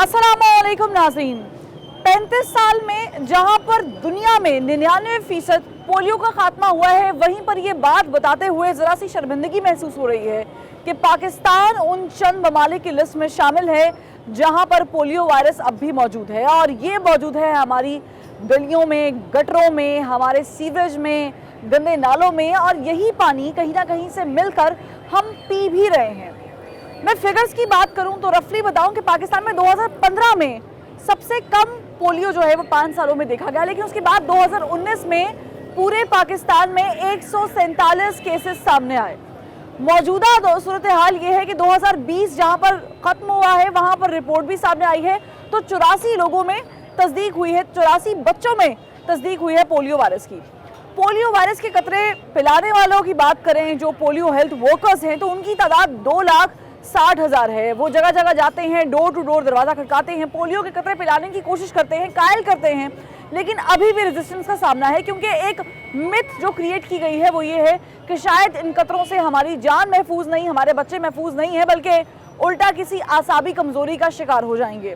अस्सलामुअलैकुम नाज़रीन। 35 साल में जहां पर दुनिया में 99% पोलियो का खात्मा हुआ है, वहीं पर ये बात बताते हुए ज़रा सी शर्मिंदगी महसूस हो रही है कि पाकिस्तान उन चंद ममालिक की लिस्ट में शामिल है जहां पर पोलियो वायरस अब भी मौजूद है। और ये मौजूद है हमारी गलियों में, गटरों में, हमारे सीवरेज में, गंदे नालों में, और यही पानी कहीं ना कहीं से मिलकर हम पी भी रहे हैं। मैं फिगर्स की बात करूं तो रफली बताऊं कि पाकिस्तान में 2015 में सबसे कम पोलियो जो है वो 5 सालों में देखा गया, लेकिन उसके बाद 2019 में पूरे पाकिस्तान में 147 केसेस सामने आए। मौजूदा सूरत हाल ये है कि 2020 जहां पर खत्म हुआ है वहां पर रिपोर्ट भी सामने आई है तो 84 लोगों में तस्दीक हुई है, 84 बच्चों में तस्दीक हुई है पोलियो वायरस की। पोलियो वायरस के कतरे पिलाने वालों की बात करें, जो पोलियो हेल्थ वर्कर्स हैं, तो उनकी तादाद 2,60,000 है। वो जगह जगह जाते हैं, डोर टू डोर दरवाज़ा खटकाते हैं, पोलियो के कतरे पिलाने की कोशिश करते हैं, कायल करते हैं, लेकिन अभी भी रेजिस्टेंस का सामना है। क्योंकि एक मिथ जो क्रिएट की गई है वो ये है कि शायद इन कतरों से हमारी जान महफूज नहीं, हमारे बच्चे महफूज नहीं है, बल्कि उल्टा किसी आसाबी कमज़ोरी का शिकार हो जाएंगे।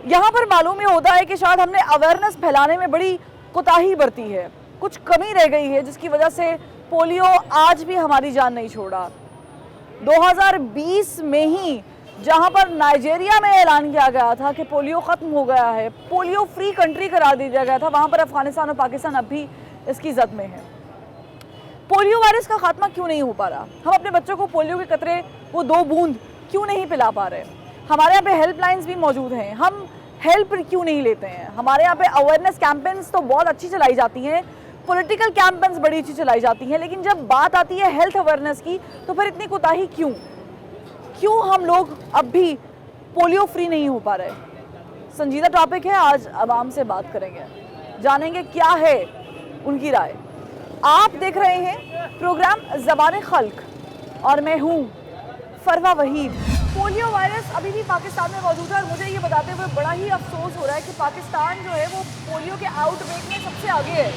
यहाँ पर मालूम ये होता है कि शायद हमने अवेयरनेस फैलाने में बड़ी कोताही बरती है, कुछ कमी रह गई है, जिसकी वजह से पोलियो आज भी हमारी जान नहीं छोड़ा। 2020 में ही जहां पर नाइजीरिया में ऐलान किया गया था कि पोलियो ख़त्म हो गया है, पोलियो फ्री कंट्री करार दिया गया था, वहां पर अफगानिस्तान और पाकिस्तान अब भी इसकी जद में है। पोलियो वायरस का खात्मा क्यों नहीं हो पा रहा? हम अपने बच्चों को पोलियो के कतरे वो 2 बूंद क्यों नहीं पिला पा रहे? हमारे यहाँ पे हेल्पलाइंस भी मौजूद हैं, हम हेल्प क्यों नहीं लेते हैं? हमारे यहाँ पे अवेयरनेस कैंपेन्स तो बहुत अच्छी चलाई जाती हैं, पॉलिटिकल कैंपेन्स बड़ी अच्छी चलाई जाती हैं, लेकिन जब बात आती है हेल्थ अवेयरनेस की तो फिर इतनी कोताही क्यों? क्यों हम लोग अब भी पोलियो फ्री नहीं हो पा रहे? संजीदा टॉपिक है, आज आवाम से बात करेंगे, जानेंगे क्या है उनकी राय। आप देख रहे हैं प्रोग्राम ज़बान खल्क और मैं हूँ फरवा वहीद। पोलियो वायरस अभी भी पाकिस्तान में मौजूद है और मुझे ये बताते हुए बड़ा ही अफसोस हो रहा है कि पाकिस्तान जो है वो पोलियो के आउटब्रेक में सबसे आगे है,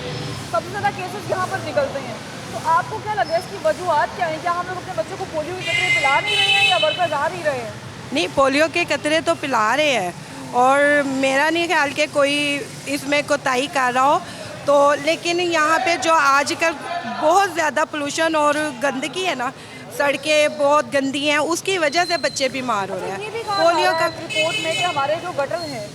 सबसे ज़्यादा केसेस यहाँ पर निकलते हैं। तो आपको क्या लग रहा है, इसकी वजूहत क्या है? क्या हम लोग अपने बच्चों को पोलियो के कतरे पिला नहीं रहे हैं या वर्कर्स आ नहीं रहे हैं? नहीं, पोलियो के कतरे तो पिला रहे हैं और मेरा नहीं ख्याल कि कोई इसमें कोताही कर रहा हो, तो लेकिन यहाँ पे जो आजकल बहुत ज़्यादा पोल्यूशन और गंदगी है ना, सड़कें बहुत गंदी हैं, उसकी वजह से बच्चे बीमार हो रहे हैं। पोलियो का रिपोर्ट में कि हमारे जो गटर हैं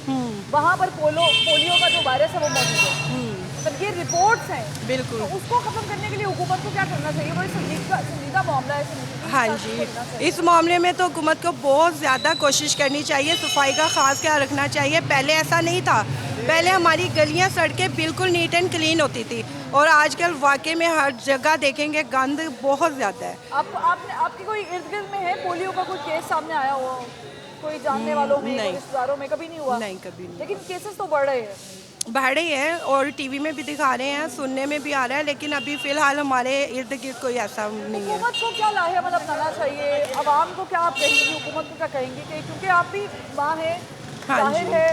वहाँ पर पोलियो का जो वायरस है वो मौजूद है, मतलब ये रिपोर्ट्स हैं। बिल्कुल, तो उसको खत्म करने के लिए हुकूमत को क्या करना चाहिए? बड़ी संजीदा मामला है। हाँ जी, इस मामले में तो हुकूमत को बहुत ज़्यादा कोशिश करनी चाहिए, सफाई का ख़ास ख्याल रखना चाहिए। पहले ऐसा नहीं था, पहले हमारी गलियां सड़कें बिल्कुल नीट एंड क्लीन होती थी और आजकल वाकई में हर जगह देखेंगे गंद बहुत ज़्यादा है। आपकी कोई इर्द गिर्द में है पोलियो का कोई केस सामने आया हो? कोई जानने वालों में, रिश्तेदारों में? कभी नहीं हुआ? नहीं, कभी नहीं। लेकिन केसेस तो बढ़ रहे हैं, बढ़ रही है और टीवी में भी दिखा रहे हैं, सुनने में भी आ रहा है, लेकिन अभी फ़िलहाल हमारे इर्द गिर्द कोई ऐसा नहीं है। हुकूमत को क्या लाहेअमल अपनाना चाहिए? आवाम को क्या आप कहेंगी, हुकूमत को क्या कहेंगे? क्योंकि आप भी माँ हैं, जाहिर है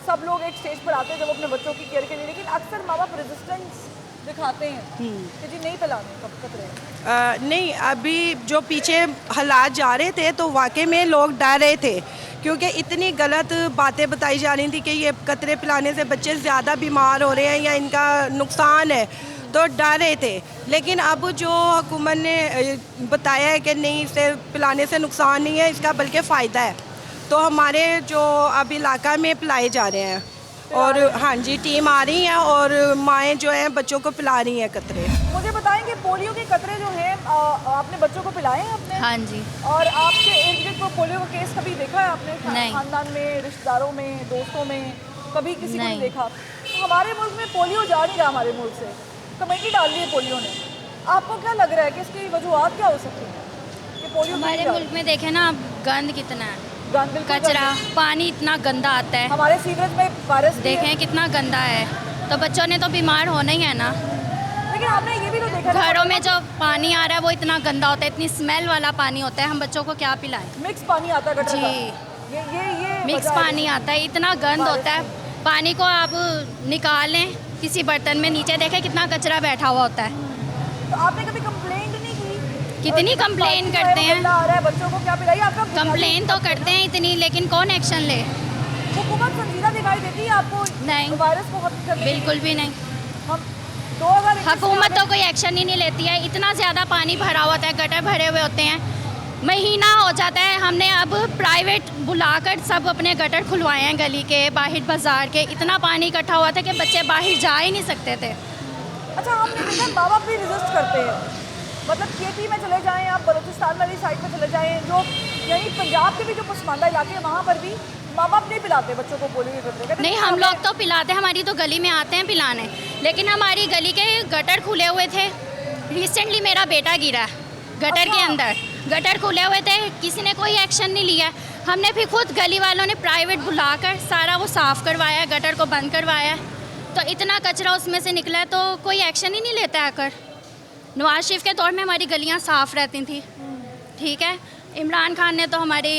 सब लोग एक स्टेज पर आते हैं जब अपने बच्चों की केयर के लिए, लेकिन अक्सर माँ बाप रेजिस्टेंस दिखाते हैं कि जी नहीं पिलाने कतरे। नहीं, अभी जो पीछे हालात जा रहे थे तो वाकई में लोग डर रहे थे, क्योंकि इतनी गलत बातें बताई जा रही थी कि ये कतरे पिलाने से बच्चे ज़्यादा बीमार हो रहे हैं या इनका नुकसान है, तो डर रहे थे। लेकिन अब जो हुकूमत ने बताया है कि नहीं, इसे पिलाने से नुकसान नहीं है, इसका बल्कि फ़ायदा है, तो हमारे जो अब इलाका में पिलाए जा रहे हैं और हाँ जी, टीम आ रही हैं और माएँ जो हैं बच्चों को पिला रही हैं कतरे। मुझे बताएंगे पोलियो के कतरे जो हैं आपने बच्चों को पिलाए हैं अपने? हाँ जी। और आपके इर्द गिर्द को पोलियो का केस कभी देखा है आपने? खानदान में, रिश्तेदारों में, दोस्तों में कभी किसी को नहीं देखा? तो हमारे मुल्क में पोलियो जा नहीं रहा, हमारे मुल्क से कमेटी डाल दी है पोलियो ने। आपको क्या लग रहा है कि इसकी वजूहत क्या हो सकती है कि पोलियो? हमारे मुल्क में देखें ना, गंद कितना है, कचरा, पानी इतना गंदा आता है, हमारे सीवरेज में वायरस देखें कितना गंदा है, तो बच्चों ने तो बीमार होना ही है ना। लेकिन आपने ये भी तो देखा, घरों में जो पानी आ रहा है वो इतना गंदा होता है, इतनी स्मेल वाला पानी होता है, हम बच्चों को क्या पिलाएं? मिक्स पानी आता है गटर का। ये मिक्स पानी आता है, इतना गंद होता है। पानी को आप निकालें किसी बर्तन में, नीचे देखें कितना कचरा बैठा हुआ होता है। तो आपने कभी कंप्लेंट नहीं की कितनी कंप्लेन करते हैं। आ रहा है बच्चों को क्या पिलाइए, आपका कंप्लेन तो करते हैं इतनी, लेकिन कौन एक्शन ले? हुकूमत संजीदा दिखाई देती है आपको नहीं, वायरस को खत्म करने की? बिल्कुल भी नहीं। हम 2021 हुकूमत तो कोई एक्शन ही नहीं लेती है। इतना ज़्यादा पानी भरा होता है, गटर भरे हुए होते हैं, महीना हो जाता है। हमने अब प्राइवेट बुलाकर सब अपने गटर खुलवाए हैं, गली के बाहर, बाजार के। इतना पानी इकट्ठा हुआ था कि बच्चे बाहर जा ही नहीं सकते थे। अच्छा, हमने देखा माँ बाप भी रेजिस्ट करते हैं, मतलब केपी में चले जाएं, आप बलूचिस्तान वाली साइड में चले जाएं, जो यही पंजाब के भी जो पसमानदा इलाके हैं वहाँ पर भी माँ बाप नहीं पिलाते बच्चों को पोलियो के कतरे। नहीं, हम लोग तो पिलाते हैं, हमारी तो गली में आते हैं पिलाने, लेकिन हमारी गली के गटर खुले हुए थे। रिसेंटली मेरा बेटा गिरा गटर के अंदर, गटर खुले हुए थे, किसी ने कोई एक्शन नहीं लिया। हमने फिर खुद गली वालों ने प्राइवेट बुलाकर सारा वो साफ़ करवाया, गटर को बंद करवाया। तो इतना कचरा उसमें से निकला है, तो कोई एक्शन ही नहीं लेता आकर। नवाज शरीफ के दौर में हमारी गलियाँ साफ़ रहती थी, ठीक है। इमरान खान ने तो हमारी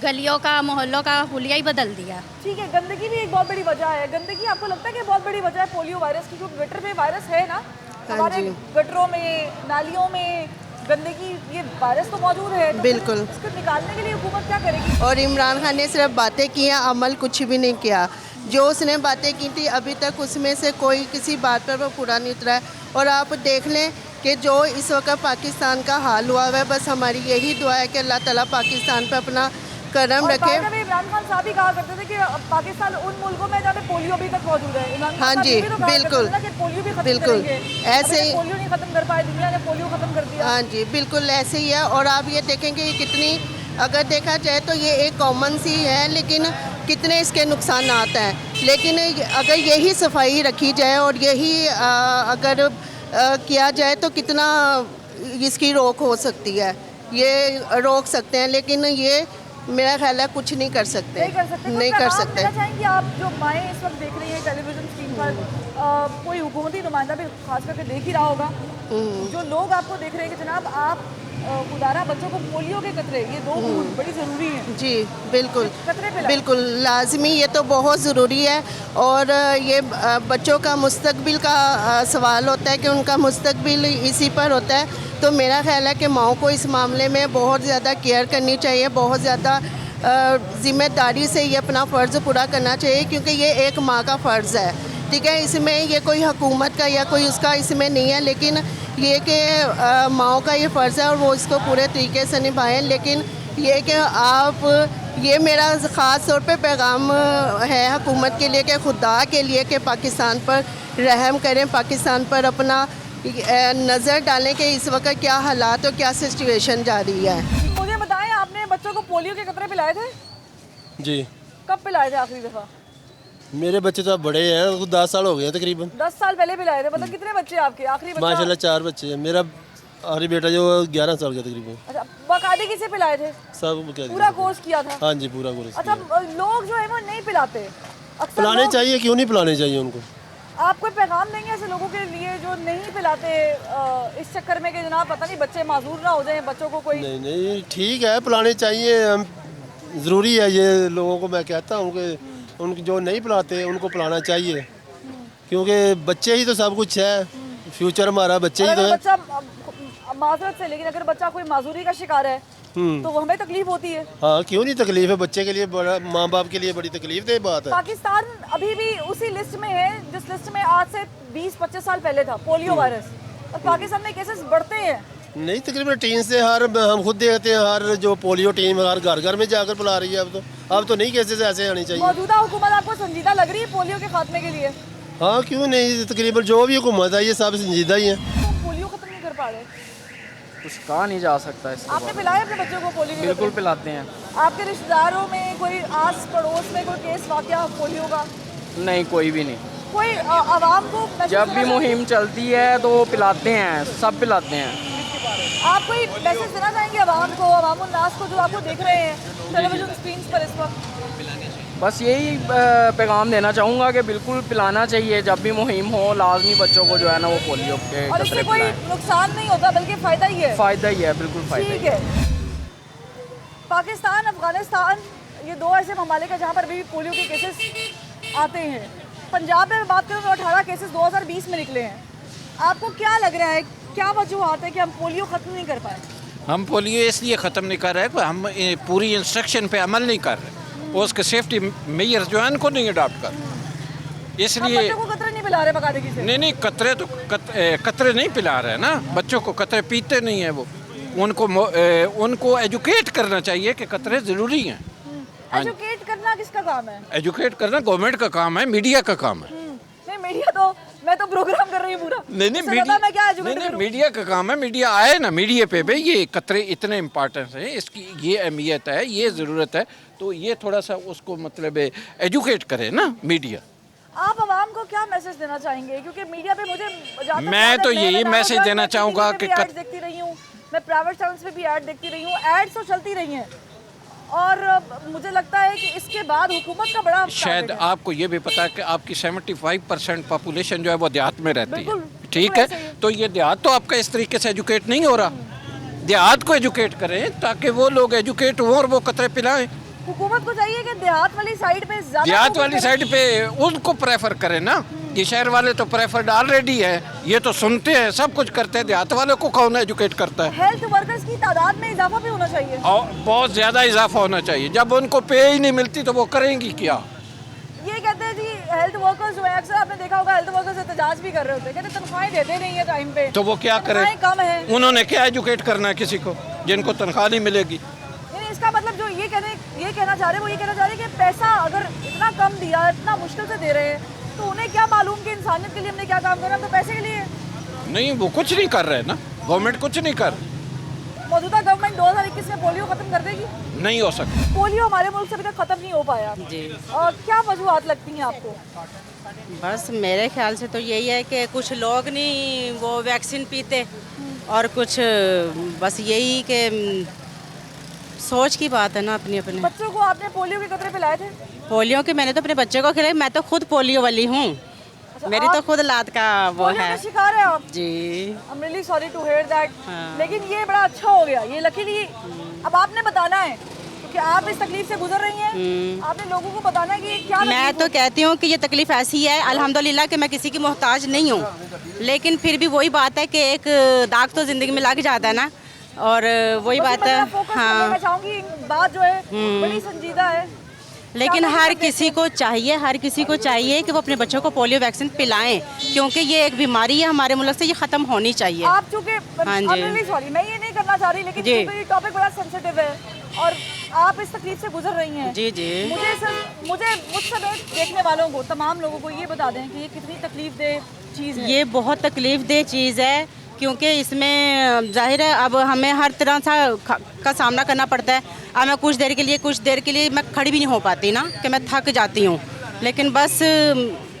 गलियों का, मोहल्लों का हुलिया ही बदल दिया। ठीक है, गंदगी भी एक बहुत बड़ी वजह है। गंदगी आपको लगता है कि बहुत बड़ी वजह है पोलियो वायरस की? क्योंकि गटर में वायरस है ना, हमारे गटरों में, नालियों में गंदगी, ये वायरस तो मौजूद है। तो बिल्कुल। इसको निकालने के लिए हुकूमत क्या करेगी? और इमरान खान ने सिर्फ बातें की हैं, अमल कुछ भी नहीं किया। जो उसने बातें की थी अभी तक उसमें से कोई किसी बात पर वो पूरा नहीं उतरा है। और आप देख लें कि जो इस वक्त पाकिस्तान का हाल हुआ है, बस हमारी यही दुआ है कि अल्लाह ताला पाकिस्तान पर अपना करम रखे। इमरान खान साहब भी कहा करते थे कि पाकिस्तान उन मुल्कों में जहाँ पे पोलियो अभी तक मौजूद है। इमरान खान हाँ साहब जी, ये भी तो कहा बिल्कुल, करते थे ना कि पोलियो भी खत्म बिल्कुल करेंगे। ऐसे ही। पोलियो नहीं खत्म कर पाए, दुनिया ने पोलियो खत्म कर दिया। हाँ जी, बिल्कुल ऐसे ही है। और आप ये देखेंगे ये कितनी, अगर देखा जाए तो ये एक कॉमन सी है, लेकिन कितने इसके नुकसानात हैं। लेकिन अगर यही सफाई रखी जाए और यही अगर किया जाए तो कितना इसकी रोक हो सकती है, ये रोक सकते हैं। लेकिन ये मेरा ख्याल है कुछ नहीं कर सकते, नहीं कर सकते। चाहेंगे आप जो माएँ इस वक्त देख रही हैं टेलीविजन स्क्रीन पर, कोई हुकूमती नुमाइंदा भी खास करके देख ही रहा होगा, जो लोग आपको देख रहे हैं कि जनाब आप खुदारा बच्चों को पोलियो के कतरे, ये 2 बूंद बड़ी ज़रूरी हैं। जी बिल्कुल, कतरे पिलाएं। बिल्कुल लाजमी, ये तो बहुत ज़रूरी है। और ये बच्चों का मुस्तकबिल का सवाल होता है कि उनका मुस्तकबिल इसी पर होता है। तो मेरा ख्याल है कि माओ को इस मामले में बहुत ज़्यादा केयर करनी चाहिए, बहुत ज़्यादा ज़िम्मेदारी से ये अपना फ़र्ज़ पूरा करना चाहिए, क्योंकि ये एक माँ का फ़र्ज़ है, ठीक है। इसमें ये कोई हुकूमत का या कोई उसका इसमें नहीं है, लेकिन ये कि माओ का ये फ़र्ज़ है और वो इसको पूरे तरीके से निभाएं। लेकिन ये कि आप, ये मेरा ख़ास तौर पे पैगाम है हुकूमत के लिए कि खुदा के लिए कि पाकिस्तान पर रहम करें, पाकिस्तान पर अपना नज़र डालें कि इस वक्त क्या हालात और क्या सिचुएशन जा रही है। मुझे बताएं, आपने बच्चों को पोलियो के कतरे पिलाए थे? जी। कब पिलाए थे आखिरी दफ़ा? मेरे बच्चे तो अब बड़े हैं, 10 साल हो गए हैं तकरीबन। 10 साल पहले पिलाए थे। मतलब कितने बच्चे आपके? आखिरी बच्चा? माशाल्लाह 4 बच्चे हैं। मेरा आखिरी बेटा जो 11 साल का तकरीबन। अच्छा, बाकायदे किसे पिलाए थे? सब क्या पूरा कोर्स किया था? हाँ जी, पूरा कोर्स। अच्छा, लोग जो है वो नहीं पिलाते, अक्सर पिलाने लोग- चाहिए, क्यों नहीं पिलाने चाहिए उनको। आप कोई पैगाम देंगे ऐसे लोगों के लिए जो नहीं पिलाते, इस चक्कर में कि जनाब पता नहीं बच्चे माजूर ना हो जाएं, बच्चों को कोई? नहीं नहीं, ठीक है, पिलाने चाहिए, ज़रूरी है। ये लोगों को मैं कहता हूँ कि उनको जो नहीं पिलाते उनको पिलाना चाहिए, क्योंकि बच्चे ही तो सब कुछ है, फ्यूचर हमारा बच्चे ही तो अगर है। बच्चा माजरत से, लेकिन अगर बच्चा कोई माजूरी का शिकार है तो वो हमें तकलीफ होती है। हाँ, क्यों नहीं तकलीफ है, बच्चे के लिए बड़ा, माँ बाप के लिए बड़ी तकलीफ दे बात है। पाकिस्तान अभी भी उसी लिस्ट में है जिस लिस्ट में आज से 20-25 साल पहले था पोलियो वायरस, और पाकिस्तान में केसेस बढ़ते हैं। नहीं, तकरीबन टीम से हम खुद देखते हैं, हर जो पोलियो टीम हर घर घर में जाकर पिला रही है। अब तो नहीं केसेस ऐसे आने चाहिए। मौजूदा हुकूमत आपको संजीदा लग रही है पोलियो के खात्मे के लिए? हाँ, क्यों नहीं, तकरीबन जो भी हुकूमत है ये सब संजीदा ही है। तो पोलियो खत्म नहीं कर पा रहे? कुछ कहा नहीं जा सकता इसके आपने बारे पिलाया अपने बच्चों को पोलियो में। के बिल्कुल कतरे? पिलाते हैं। आपके रिश्तेदारों में कोई, आस पड़ोस में कोई केस वाकया पोलियो का? नहीं, कोई भी नहीं। कोई आवाम को मैसेज जब भी देना मुहिम चलती है तो पिलाते हैं, सब पिलाते हैं। चाहेंगे? आप कोई मैसेज देना चाहेंगे आवाम को, अवामुल नास को, जो आपको देख रहे हैं टेलीविजन स्क्रीन पर इस वक्त? बस यही पैगाम देना चाहूँगा कि बिल्कुल पिलाना चाहिए। जब भी मुहिम हो लाजमी बच्चों को जो है ना वो पोलियो के और कतरे इससे कोई पिलाएं। नुकसान नहीं होता बल्कि फ़ायदा ही है। फ़ायदा ही है, बिल्कुल फ़ायदा ही ठीक है। पाकिस्तान, अफगानिस्तान, ये 2 ऐसे ममालिक है जहाँ पर भी पोलियो के केसेस आते हैं। पंजाब में बात करूँ तो 18 केसेस 2020 में निकले हैं। आपको क्या लग रहा है क्या वजूहत है कि हम पोलियो खत्म नहीं कर पाए? हम पोलियो इसलिए ख़त्म नहीं कर रहे कि हम पूरी इंस्ट्रक्शन पे अमल नहीं कर रहे और उसके सेफ्टी मेजर्स जो है उनको नहीं अडॉप्ट कर हम इसलिए बच्चों को कतरे नहीं पिला रहे बाकायदगी से। नहीं कतरे तो कतरे नहीं पिला रहे हैं ना बच्चों को, कतरे पीते नहीं है वो। उनको एजुकेट करना चाहिए कि कतरे ज़रूरी हैं। एजुकेट करना किसका काम है? एजुकेट करना गवर्नमेंट का काम है, मीडिया का काम है। नहीं मीडिया तो, मैं तो प्रोग्राम कर रही हूँ पूरा। नहीं इससे ज़्यादा मैं क्या एजुकेट करूँ? मीडिया का काम है। मीडिया आए ना, मीडिया पे भी ये कतरे इतने इम्पोर्टेंट हैं, इसकी ये अहमियत है, ये ज़रूरत है, तो ये थोड़ा सा उसको मतलब एजुकेट करे ना मीडिया। आप आवाम को क्या मैसेज देना चाहेंगे? क्योंकि मीडिया पे मुझे मैं तो यही मैसेज देना चाहूँगा कि एड्स देखती रही हूँ, मैं प्राइवेट चैनल्स पे भी ऐड देखती रही हूँ, एड्स तो चलती रही हैं और मुझे लगता है कि इसके बाद हुकूमत का बड़ा शायद आपको ये भी पता है कि आपकी 75% पॉपुलेशन जो है वो देहात में रहती है, बिल्कुल ठीक है? तो ये देहात तो आपका इस तरीके से एजुकेट नहीं हो रहा। देहात को एजुकेट करें ताकि वो लोग एजुकेट हों और वो कतरे पिलाएं। हुकूमत को चाहिए कि देहात वाली साइड पे ज्यादा देहात वाली साइड पे उनको प्रेफर करें ना। ये शहर वाले तो प्रेफर्ड ऑलरेडी है, ये तो सुनते हैं, सब कुछ करते हैं। देहात वाले को कौन एजुकेट करता है? हेल्थ वर्कर्स की तादाद में इजाफा भी होना चाहिए और बहुत ज़्यादा इजाफा होना चाहिए। जब उनको पे ही नहीं मिलती तो वो करेंगी क्या? ये कहते हैं जी हेल्थ वर्कर्स जो है, अक्सर आपने देखा होगा हेल्थ वर्कर्स एहतजाज भी कर रहे होते हैं, कहते तनख्वाहें देते नहीं है टाइम पे, तो वो क्या करें? तनख्वाहें कम है। उन्होंने क्या एजुकेट करना है किसी को जिनको तनख्वाह नहीं मिलेगी? नहीं, इसका मतलब जो ये कहना चाह रहे हैं वो ये कहना चाह रहे हैं कि पैसा अगर इतना कम दिया, इतना मुश्किल से दे रहे हैं, तो उन्हें क्या मालूम कि इंसानियत के लिए हमने क्या काम करना, हम तो पैसे के लिए। नहीं, वो कुछ नहीं कर रहे ना, गवर्नमेंट कुछ नहीं कर। मौजूदा गवर्नमेंट 2021 में पोलियो खत्म कर देगी? नहीं हो सकता। पोलियो हमारे मुल्क से अभी तक खत्म नहीं हो पाया जी। क्या वजूहत लगती हैं आपको? बस मेरे ख्याल से तो यही है कि कुछ लोग नहीं वो वैक्सीन पीते और कुछ बस यही कि सोच की बात है ना अपनी अपने। बच्चों को आपने पोलियो के कतरे पिलाए थे? पोलियो के मैंने तो अपने बच्चे को खिलाई, मैं तो खुद पोलियो वाली हूँ। मेरी तो खुद लात का वो पोलियो है के शिकार है आप? जी। I'm really sorry to hear that। हाँ। लेकिन ये बड़ा अच्छा हो गया, ये लकीली अब आपने बताना है क्योंकि आप इस तकलीफ से गुजर रही हैं, आपने लोगों को बताना है कि ये क्या मैं तकलीफ तो कहती हूँ कि ये तकलीफ ऐसी है अल्हम्दुलिल्लाह कि मैं किसी की मोहताज नहीं हूँ, लेकिन फिर भी वही बात है कि एक दाग तो ज़िंदगी में लग जाता है ना, और वही बस बात मैं है। फोकस हाँ, करना चाहूंगी, बात जो है बड़ी संजीदा है। लेकिन हर किसी को चाहिए कि वो अपने बच्चों को पोलियो वैक्सीन पिलाएं, क्योंकि ये एक बीमारी है हमारे मुल्क से, ये ख़त्म होनी चाहिए। आप चूंकि हाँ जी। I'm really sorry, मैं ये नहीं करना चाह रही, लेकिन जी। चूंकि ये टॉपिक बड़ा सेंसिटिव है और आप इस तकलीफ से गुजर रही हैं। जी जी। मुझे मुझ समेत देखने वालों को, तमाम लोगों को ये बता दें कि ये कितनी तकलीफ दे चीज़ है। ये बहुत तकलीफ दे चीज़ है, क्योंकि इसमें जाहिर है अब हमें हर तरह का सामना करना पड़ता है। अब मैं कुछ देर के लिए मैं खड़ी भी नहीं हो पाती ना, कि मैं थक जाती हूँ, लेकिन बस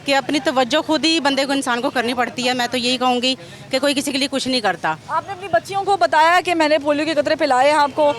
कि अपनी तवज्जो खुद ही बंदे को, इंसान को करनी पड़ती है। मैं तो यही कहूँगी कि कोई किसी के लिए कुछ नहीं करता। आपने अपनी बच्चियों को बताया कि मैंने पोलियो के कतरे पिलाए हैं आपको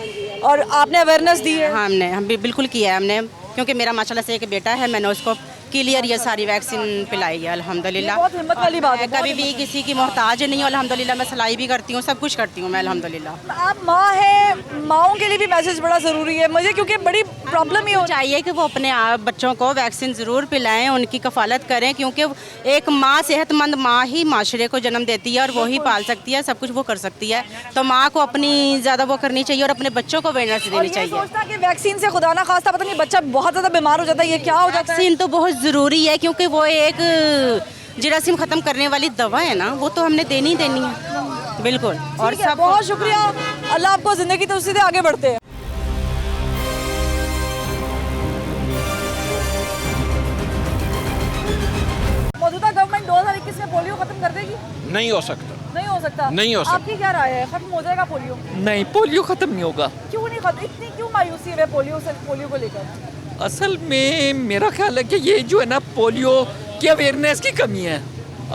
और आपने अवेयरनेस दी है? हम भी बिल्कुल किया है हमने, क्योंकि मेरा माशाल्लाह से एक बेटा है, मैंने उसको क्लियर ये सारी वैक्सीन पिलाई है अल्हम्दुलिल्लाह। बहुत हिम्मत वाली बात है। कभी भी किसी की मोहताज नहीं हूँ अल्हम्दुलिल्लाह। मैं सिलाई भी करती हूँ, सब कुछ करती हूँ मैं अल्हम्दुलिल्लाह। आप माँ हैं, माँओं के लिए भी मैसेज बड़ा ज़रूरी है मुझे, क्योंकि बड़ी प्रॉब्लम ही हो चाहिए कि वो अपने आप बच्चों को वैक्सीन ज़रूर पिलाएं, उनकी कफालत करें, क्योंकि एक माँ, सेहतमंद माँ ही माशरे को जन्म देती है और वो ही पाल सकती है, सब कुछ वो कर सकती है। तो माँ को अपनी ज़्यादा वो करनी चाहिए और अपने बच्चों को अवेयरनेस देनी चाहिए। सोचना कि वैक्सीन से खुदा ना खास्ता पता नहीं बच्चा बहुत ज़्यादा बीमार हो जाता है, ये क्या हो जाता है? वैक्सीन तो बहुत ज़रूरी है, क्योंकि वो एक जरासीम ख़त्म करने वाली दवा है ना, वो तो हमने देनी ही देनी है। बिल्कुल। और ठीक है, सब बहुत शुक्रिया, अल्लाह आपको ज़िंदगी तो उसी से आगे बढ़ते हैं। मौजूदा गवर्नमेंट 2021 में पोलियो खत्म कर देगी? नहीं हो सकता। नहीं हो सकता? नहीं हो सकता। आपकी क्या राय है, खत्म हो जाएगा पोलियो? नहीं, पोलियो ख़त्म नहीं होगा। क्यों नहीं खत्म? इतनी क्यों मायूसी है पोलियो को लेकर? असल में मेरा ख्याल है कि ये जो है ना, पोलियो की अवेयरनेस की कमी है।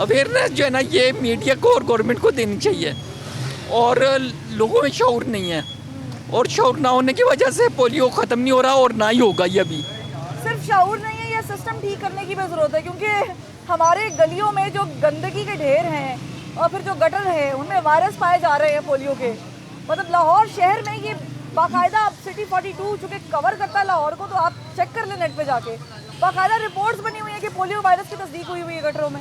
अवेयरनेस जो है ना, ये मीडिया को और गवर्नमेंट को देनी चाहिए, और लोगों में शऊर नहीं है, और शऊर ना होने की वजह से पोलियो ख़त्म नहीं हो रहा और ना ही होगा ये अभी। सिर्फ शऊर नहीं है, ये सिस्टम ठीक करने की भी ज़रूरत है, क्योंकि हमारे गलियों में जो गंदगी के ढेर हैं और फिर जो गटर है, उनमें वायरस पाए जा रहे हैं पोलियो के। मतलब लाहौर शहर में ये बाकायदा सिटी 42 चूँकि कवर करता है लाहौर को, तो आप चेक कर लें नेट पे जाके, बाकायदा रिपोर्ट्स बनी हुई है कि पोलियो वायरस की तस्दीक हुई है गटरों में।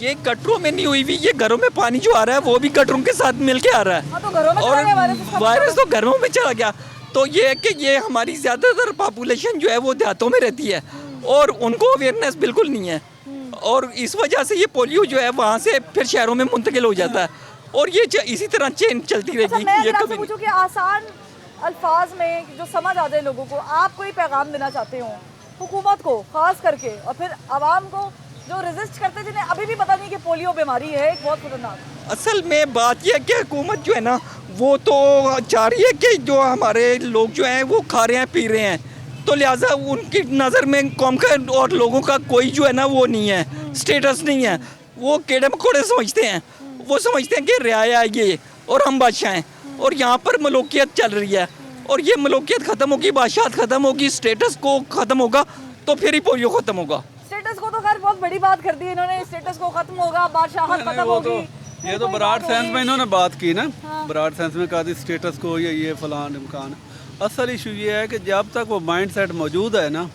ये गटरों में नहीं हुई हुई, ये घरों में पानी जो आ रहा है वो भी गटरों के साथ मिल के आ रहा है। हाँ, तो घरों में चला गया वायरस, इसका वायरस तो घरों में चला गया। तो ये है कि ये हमारी ज़्यादातर पॉपुलेशन जो है वो देहातों में रहती है और उनको अवेयरनेस बिल्कुल नहीं है, और इस वजह से ये पोलियो जो है वहाँ से फिर शहरों में मुंतकिल हो जाता है, और ये इसी तरह चेन चलती अच्छा, रहेगी। मैं ये अगर आपसे कभी पूछूं कि आसान अल्फाज में जो समझ आ जाए लोगों को, आप कोई पैगाम देना चाहते हो हुकूमत को खास करके, और फिर आवाम को जो रेजिस्ट करते जिन्हें अभी भी पता नहीं कि पोलियो बीमारी है एक बहुत खतरनाक। असल में बात यह है कि हुकूमत जो है ना वो तो चाह रही है कि जो हमारे लोग जो हैं वो खा रहे हैं पी रहे हैं, तो लिहाजा उनकी नज़र में कौम का और लोगों का कोई जो है ना वो नहीं है, स्टेटस नहीं है, वो कीड़े मकोड़े समझते हैं, वो समझते हैं कि रियाया है ये और हम बादशाह हैं, और यहाँ पर मलूकियत चल रही है, और ये मलूकियत ख़त्म होगी, बादशाहत ख़त्म होगी, स्टेटस को ख़त्म होगा, तो फिर ही पोलियो ख़त्म होगा। स्टेटस को तो खैर बहुत बड़ी बात कर दी इन्होंने, स्टेटस को खत्म होगा, बादशाहत खत्म होगी। ये तो ब्रॉड सेंस में इन्होंने बात की ना, ब्रॉड सेंस में कहा थी स्टेटस को ये फलान इम्कान। असल इशू ये है कि जब तक वो माइंड सेट मौजूद है ना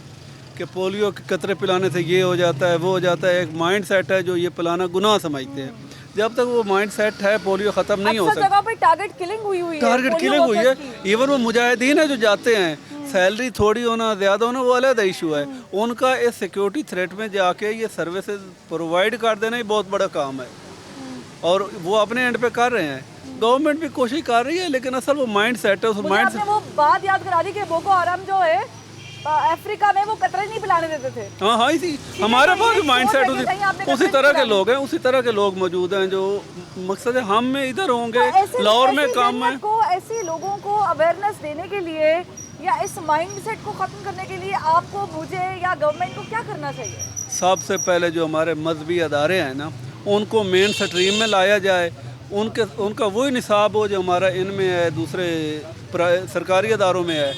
कि पोलियो के कतरे पिलाने से ये हो जाता है वो हो जाता है, एक माइंड सेट है जो ये पिलाना गुनाह समझते हैं, जब तक वो माइंड सेट है पोलियो ख़त्म नहीं हो सकता। जगह पे टारगेट किलिंग हुई है, टारगेट किलिंग हुई है। इवन वो मुजाहिदीन है जो जाते हैं, सैलरी थोड़ी होना ज़्यादा होना वो अलग इशू है, उनका इस सिक्योरिटी थ्रेट में जाके ये सर्विसेज प्रोवाइड कर देना ही बहुत बड़ा काम है, और वो अपने एंड पे कर रहे हैं, गवर्नमेंट भी कोशिश कर रही है, लेकिन असल वो माइंड सेट है, उस माइंड से वो बात याद करा दी कि बोको हराम जो है अफ्रीका में वो कतरे नहीं पिलाने देते थे। हाँ हाँ, इसी हमारे पास भी माइंड सेट उसी तरह के लोग हैं, उसी तरह के लोग मौजूद हैं, जो मकसद है हम में इधर होंगे, लाहौर में काम है। ऐसे लोगों को अवेयरनेस देने के लिए या इस माइंड सेट को खत्म करने के लिए आपको, मुझे या गवर्नमेंट को क्या करना चाहिए? सबसे पहले जो हमारे मजहबी अदारे हैं ना उनको मेन स्ट्रीम में लाया जाए, उनका वही निसाब हो जो हमारा इनमें है, दूसरे सरकारी अदारों में है।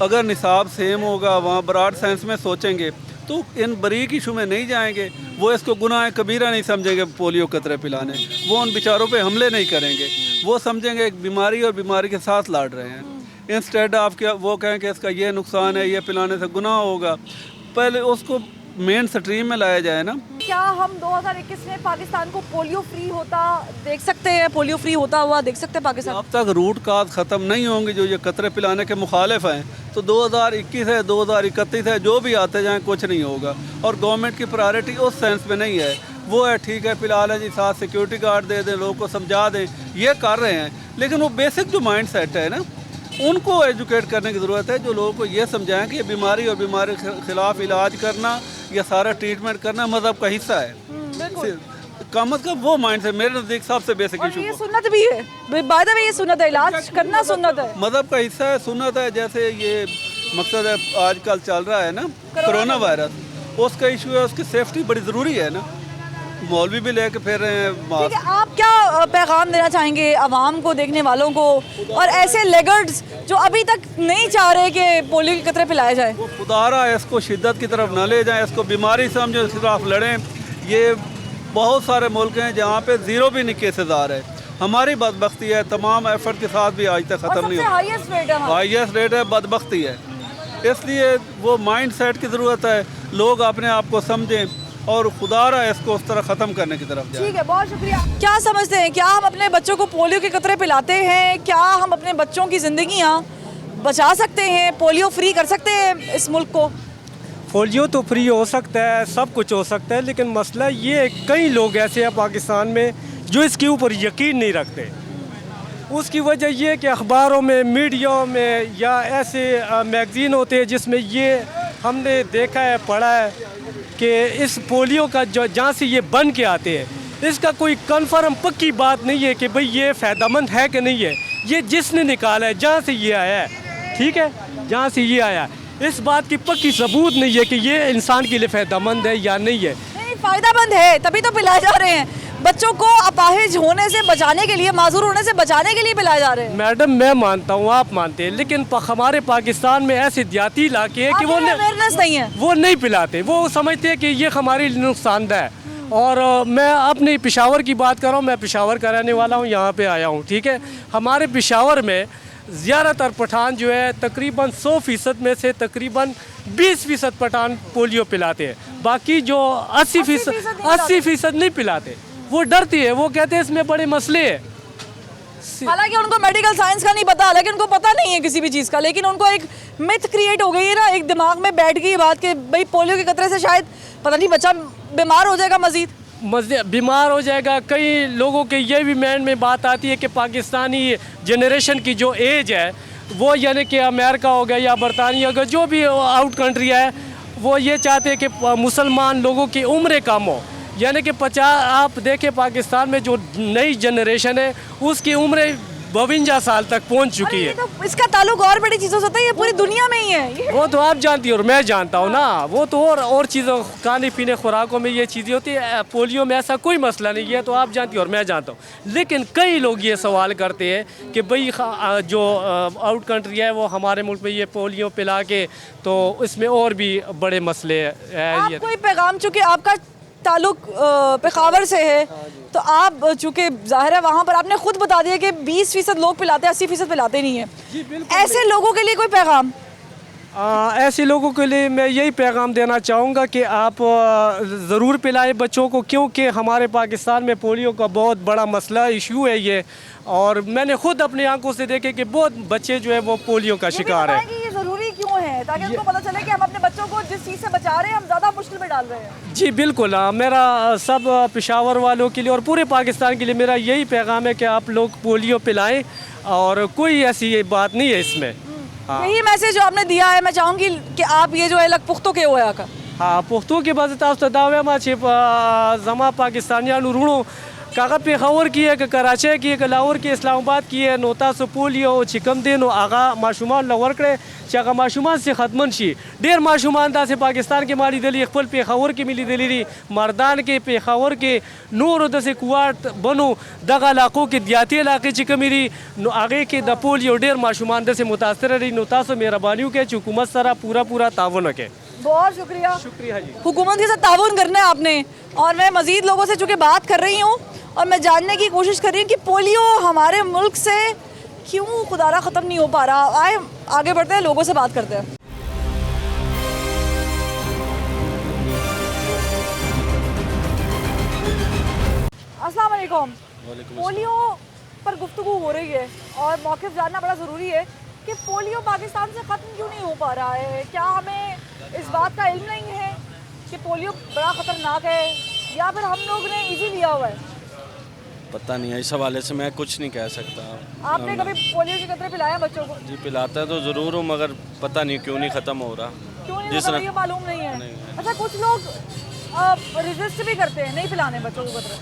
अगर निसाब सेम होगा, वहाँ ब्रॉड सेंस में सोचेंगे तो इन बरीक इशू में नहीं जाएंगे, वो इसको गुनाह कबीरा नहीं समझेंगे पोलियो कतरे पिलाने, वो उन बेचारों पे हमले नहीं करेंगे, वो समझेंगे एक बीमारी और बीमारी के साथ लड़ रहे हैं। इंस्टेड ऑफ क्या वो कहें कि इसका ये नुकसान है, ये पिलाने से गुनाह होगा, पहले उसको मेन स्ट्रीम में लाया जाए ना। क्या हम 2021 में पाकिस्तान को पोलियो फ्री होता देख सकते हैं, पोलियो फ्री होता हुआ देख सकते हैं पाकिस्तान? अब तक रूट काज ख़त्म नहीं होंगे जो ये कतरे पिलाने के मुखालिफ हैं, तो 2021 है 2031 है जो भी आते जाएं कुछ नहीं होगा, और गवर्नमेंट की प्रायोरिटी उस सेंस में नहीं है, वो है ठीक है पिला लें जी, साथ सिक्योरिटी गार्ड दे दें, लोगों को समझा दें, ये कर रहे हैं, लेकिन वो बेसिक जो माइंड सेट है ना उनको एजुकेट करने की ज़रूरत है, जो लोगों को ये समझाएं कि ये बीमारी और बीमारी के खिलाफ इलाज करना या सारा ट्रीटमेंट करना मज़हब का हिस्सा है। कम अज़ कम वो माइंड से मेरे नज़दीक सबसे बेसिक इशू। ये सुन्नत भी है, बाय द वे ये सुन्नत है, इलाज करना सुन्नत है, मज़हब का हिस्सा है, सुन्नत है। जैसे ये मकसद है आजकल चल रहा है ना कोरोना वायरस, उसका इशू है, उसकी सेफ्टी बड़ी ज़रूरी है ना, मौलवी भी लेके फिर रहे हैं मास्क। आप क्या पैगाम देना चाहेंगे आवाम को, देखने वालों को, और ऐसे लेगर्ड्स जो अभी तक नहीं चाह रहे कि पोलियो के कतरे पिलाए जाए? वो खुदारा है, इसको शिद्दत की तरफ ना ले जाएं, इसको बीमारी समझो, इसके खिलाफ लड़ें। ये बहुत सारे मुल्क हैं जहाँ पे ज़ीरो भी नहीं केसेस आ रहे, हमारी बदबख्ती है, तमाम एफर्ट के साथ भी आज तक ख़त्म नहीं हुआ, हाईएस्ट रेट है, बदबख्ती है। इसलिए वो माइंड सेट की ज़रूरत है, लोग अपने आप को समझें और खुदारा इसको उस तरह ख़त्म करने की तरफ जाए। ठीक है, बहुत शुक्रिया। क्या समझते हैं, क्या हम अपने बच्चों को पोलियो के कतरे पिलाते हैं? क्या हम अपने बच्चों की ज़िंदगियाँ बचा सकते हैं, पोलियो फ्री कर सकते हैं इस मुल्क को? पोलियो तो फ्री हो सकता है, सब कुछ हो सकता है, लेकिन मसला ये है कई लोग ऐसे हैं पाकिस्तान में जो इसके ऊपर यकीन नहीं रखते। उसकी वजह ये है कि अखबारों में, मीडिया में या ऐसे मैगज़ीन होते हैं जिसमें ये हमने देखा है, पढ़ा है कि इस पोलियो का जो जहाँ से ये बन के आते हैं इसका कोई कन्फर्म पक्की बात नहीं है कि भाई ये फ़ायदेमंद है कि नहीं है। ये जिसने निकाला है, जहाँ से ये आया है, ठीक है, जहाँ से ये आया, इस बात की पक्की सबूत नहीं है कि ये इंसान के लिए फ़ायदेमंद है या नहीं है। नहीं, फ़ायदेमंद है, तभी तो पिलाए जा रहे हैं बच्चों को, अपाहिज होने से बचाने के लिए, माजूर होने से बचाने के लिए पिलाए जा रहे हैं। मैडम मैं मानता हूँ, आप मानते हैं, लेकिन हमारे पाकिस्तान में ऐसे देहाती इलाके हैं कि वो अवेयरनेस नहीं है, वो नहीं पिलाते, वो समझते हैं कि ये हमारे लिए नुकसानदेह है। और मैं अपने पेशावर की बात कर रहा हूँ, मैं पेशावर का रहने वाला हूँ, यहाँ पे आया हूँ, ठीक है। हमारे पेशावर में ज़्यादातर पठान जो है तकरीबन 100% में से तकरीबन 20% पठान पोलियो पिलाते हैं। बाकी जो 80% नहीं पिलाते। वो डरती है, वो कहते हैं इसमें बड़े मसले हैं। हालांकि उनको मेडिकल साइंस का नहीं पता, हालांकि उनको पता नहीं है किसी भी चीज़ का, लेकिन उनको एक मिथ क्रिएट हो गई है ना, एक दिमाग में बैठ गई बात कि भाई पोलियो के खतरे से शायद पता नहीं बच्चा बीमार हो जाएगा, मजीद बीमार हो जाएगा। कई लोगों के ये भी माइंड में बात आती है कि पाकिस्तानी जनरेशन की जो एज है वो यानी कि अमेरिका हो गया या बरतानिया का जो भी आउट कंट्री है, वो ये चाहते हैं कि मुसलमान लोगों की उम्र कम हो। यानी कि 50 आप देखें पाकिस्तान में जो नई जनरेशन है उसकी उम्र 52 साल तक पहुंच चुकी है। तो इसका ताल्लुक और बड़ी चीज़ों से होता है, ये पूरी दुनिया में ही है। वो तो आप जानती हो और मैं जानता हूँ ना, वो तो और चीज़ों खाने पीने खुराकों में ये चीज़ें होती है। पोलियो में ऐसा कोई मसला नहीं है, तो आप जानती हो और मैं जानता हूँ। लेकिन कई लोग ये सवाल करते हैं कि भाई जो आउट कंट्री है वो हमारे मुल्क में ये पोलियो पिला के, तो इसमें और भी बड़े मसले हैं। कोई पैगाम, चूँकि आपका ताल्लुक पेशावर से है, तो आप चूँकि ज़ाहिर है वहाँ पर आपने खुद बता दिया कि 20% लोग पिलाते हैं, 80% पिलाते नहीं है। ऐसे लोगों के लिए कोई पैगाम? ऐसे लोगों के लिए मैं यही पैगाम देना चाहूँगा कि आप ज़रूर पिलाएं बच्चों को, क्योंकि हमारे पाकिस्तान में पोलियो का बहुत बड़ा मसला इशू है ये, और मैंने खुद अपनी आंखों से देखे कि बहुत बच्चे जो है वो पोलियो का शिकार है। ये ज़रूरी क्यों है, ताकि उनको पता चले कि हम अपने बच्चों को जिस चीज़ से बचा रहे हैं हम ज़्यादा मुश्किल में डाल रहे हैं। जी बिल्कुल, मेरा सब पेशावर वालों के लिए और पूरे पाकिस्तान के लिए मेरा यही पैगाम है कि आप लोग पोलियो पिलाएं, और कोई ऐसी बात नहीं है इसमें। यही मैसेज जो आपने दिया है, मैं चाहूँगी कि आप ये जो है लग पुख्तों के हुआ का। हाँ, पुख्तों के बस दावे में जमा पाकिस्तानिया रूणों कागा पेशावर की है, कराची की है, लाहौर की, इस्लामाबाद की है, नोता से पोलियो चिकम दिन आगा माशुमान लवर करे चागा माशुमान से खत्मन शी डेर माशुमान दा से पाकिस्तान के मारी दली खपल पेशावर की मिली दली मर्दान के पेशावर के नूर द से कुआट बनो दगा इलाकों के दियाती इलाके चिकमिरी आगे के द पोलियो डेर माशुमान द से मुतासर रही। नोता से मेहरबानियों के हुकूमत सरा पूरा तावन के। बहुत शुक्रिया जी। हुकूमत के साथ ताउन करना है आपने, और मैं मज़ीद लोगों से चूँकि बात कर रही हूँ और मैं जानने की कोशिश कर रही हूँ कि पोलियो हमारे मुल्क से क्यों खुदारा ख़त्म नहीं हो पा रहा। आए आगे बढ़ते हैं, लोगों से बात करते हैं। अस्सलाम वालेकुम। पोलियो पर गुफ्तगू हो रही है और मौक़िफ़ जानना बड़ा ज़रूरी है कि पोलियो पाकिस्तान से ख़त्म क्यों नहीं हो पा रहा है। क्या हमें इस बात का इल्म नहीं है कि पोलियो बड़ा ख़तरनाक है, या फिर हम लोग ने इजी लिया हुआ है? पता नहीं है, इस हवाले से मैं कुछ नहीं कह सकता। आपने कभी पोलियो के कतरे पिलाया बच्चों को? जी पिलाता है तो ज़रूर हूँ, मगर पता नहीं क्यों नहीं ख़त्म हो रहा। क्यों नहीं होता ये मालूम नहीं है। अच्छा, कुछ लोग रेजिस्ट भी करते हैं नहीं पिलाने बच्चों को कतरे,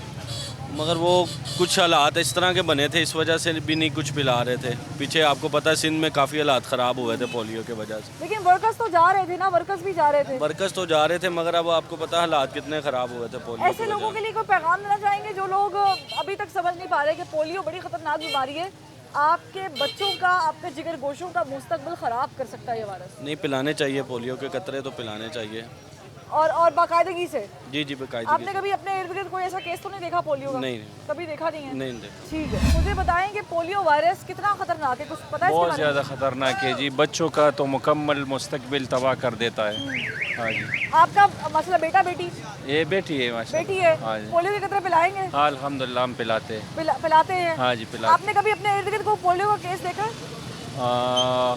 मगर वो कुछ हालात इस तरह के बने थे, इस वजह से भी नहीं कुछ पिला रहे थे। पीछे आपको पता है सिंध में काफ़ी हालात ख़राब हुए थे पोलियो के वजह से। लेकिन वर्कर्स तो जा रहे थे ना, वर्कर्स भी जा रहे थे। वर्कर्स तो जा रहे थे, मगर अब आपको पता है हालात कितने ख़राब हुए थे पोलियो। ऐसे लोगों के लिए कोई पैगाम देना चाहेंगे जो लोग अभी तक समझ नहीं पा रहे कि पोलियो बड़ी ख़तरनाक बीमारी है, आपके बच्चों का, आपके जिगर गोशों का मुस्तकबिल ख़राब कर सकता है ये वायरस? नहीं, पिलाने चाहिए पोलियो के कतरे तो पिलाने चाहिए, और बाकायदगी से। जी बाकायदगी। आपने कभी अपने इर्द गिर्द कोई ऐसा केस तो नहीं देखा पोलियो का? नहीं, कभी देखा नहीं है? नहीं देखा। ठीक है, मुझे बताएं कि पोलियो वायरस कितना खतरनाक है, कुछ पता है? बहुत ज़्यादा खतरनाक है जी, बच्चों का तो मुकम्मल मुस्तकबिल तबाह कर देता है। हाँ जी। आपका मसला बेटा बेटी? ये बेटी है माशाल्लाह। बेटी है। हाँ जी। पोलियो के कतरे पिलाएंगे? हाँ अल्हम्दुलिल्लाह हम पिलाते हैं। पिलाते हैं? हाँ जी पिलाते। आपने कभी अपने इर्द गिर्द को पोलियो का केस देखा है?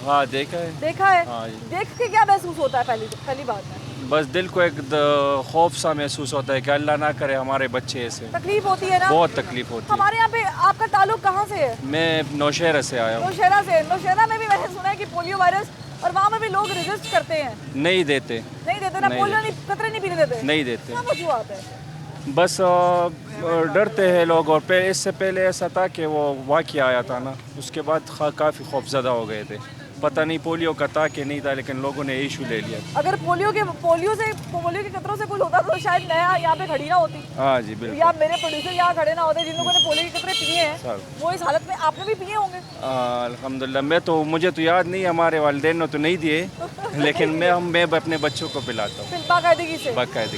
हाँ देखा है। देखा है? हाँ जी। देख के क्या महसूस होता है? पहली बात में बस दिल को एक खौफ सा महसूस होता है कि अल्लाह ना करे हमारे बच्चे ऐसे। तकलीफ होती है ना? बहुत तकलीफ होती है। हमारे यहाँ पे आपका ताल्लुक कहाँ से है? मैं नौशहरा से आया हूँ। नौशहरा से? नौशहरा में भी मैंने सुना है कि पोलियो वायरस, और वहाँ में भी लोग रेजिस्ट करते हैं। नहीं देते ना? पोलियो कतरे नहीं पीने देते? नहीं देते। क्या वजूहत है? बस डरते हैं लोग, और इससे पहले ऐसा था कि वो वाक़या आया था ना, उसके बाद काफ़ी खौफज़दा हो गए थे। पता नहीं पोलियो का था कि नहीं था, लेकिन लोगों ने इशू ले लिया। अगर पोलियो के कतरों से कुछ होता तो शायद नया यहाँ पे खड़ी ना होती। हाँ जी बिल्कुल। या मेरे प्रोड्यूसर यहाँ खड़े ना होते जिन लोगों ने पोलियो के कतरे पिए हैं, वो इस हालत में आपने भी पिए होंगे। अल्हम्दुलिल्लाह मुझे तो याद नहीं, हमारे वालिदैन ने तो नहीं दिए, लेकिन मैं अपने बच्चों को पिलाता हूँ बाकायदगी से।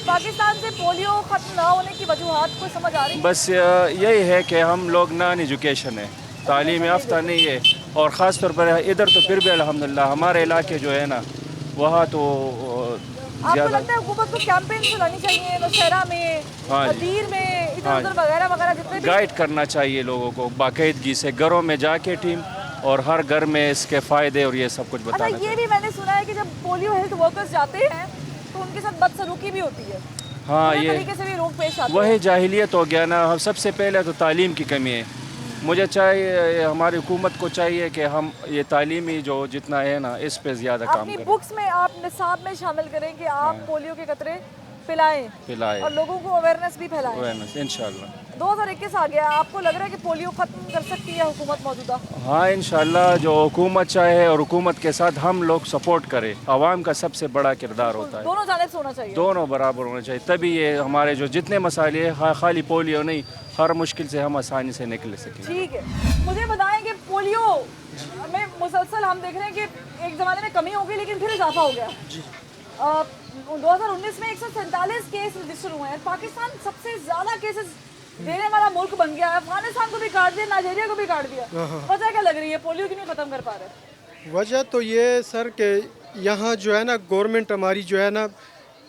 पाकिस्तान से पोलियो खत्म ना होने की वजूहत कोई समझ आ रही? बस यही है कि हम लोग नॉन एजुकेशन है, तालीम याफ्ता नहीं है, और ख़ास तौर पर इधर तो फिर भी अल्हम्दुलिल्लाह हमारे इलाके जो है ना वहाँ तो आपको ज़्यादा। लगता है हुकूमत को कैंपेन चलानी चाहिए नौशहरा में, हाँ जी। दीर में, इधर हाँ उधर जी। वगैरह वगैरह जितने भी गाइड करना चाहिए लोगों को बाकायदगी से, घरों में जाके टीम, और हर घर में इसके फ़ायदे और ये सब कुछ अच्छा, बताना ये चाहिए। भी मैंने सुना है कि जब पोलियो हेल्थ वर्कर्स जाते हैं तो उनके साथ बदसलूकी भी होती है, हाँ पूरे ये तरीके से भी लोग पेश आते वही हैं। जाहिलियत हो गया ना। हम सबसे पहले तो तालीम की कमी है। मुझे चाहिए, हमारी हुकूमत को चाहिए कि हम ये तालीमी जो जितना है ना इस पे ज़्यादा काम अपनी करें, बुक्स में आप निसाब में शामिल करें कि आप पोलियो के कतरे पिलाएं पिलाए और लोगों को अवेयरनेस भी फैलाएं। अवेयरनेस इंशाल्लाह। 2021 आ गया, आपको लग रहा है कि पोलियो खत्म कर सकती है हुकूमत मौजूदा? हाँ इंशाल्लाह, जो हुकूमत चाहे और हुकूमत के साथ हम लोग सपोर्ट करें। आवाम का सबसे बड़ा किरदार होता है, दोनों जानिब से होना चाहिए। दोनों बराबर होना चाहिए, तभी ये हमारे जो जितने मसाले हैं, खाली पोलियो नहीं, हर मुश्किल से हम आसानी से निकल सकें। ठीक है, मुझे बताएं कि पोलियो में मुसलसल हम देख रहे हैं कि एक ज़माने में कमी हो गई लेकिन फिर इजाफा हो गया। 2019 में 147 केस रजिस्टर हुए हैं। पाकिस्तान सबसे ज़्यादा केसेस देने वाला मुल्क बन गया है। अफगानिस्तान को भी काट दिया, नाइजीरिया को भी काट दिया। वजह क्या लग रही है, पोलियो क्यों नहीं खत्म कर पा रहे? वजह तो ये सर कि यहाँ जो है ना गवर्नमेंट हमारी जो है ना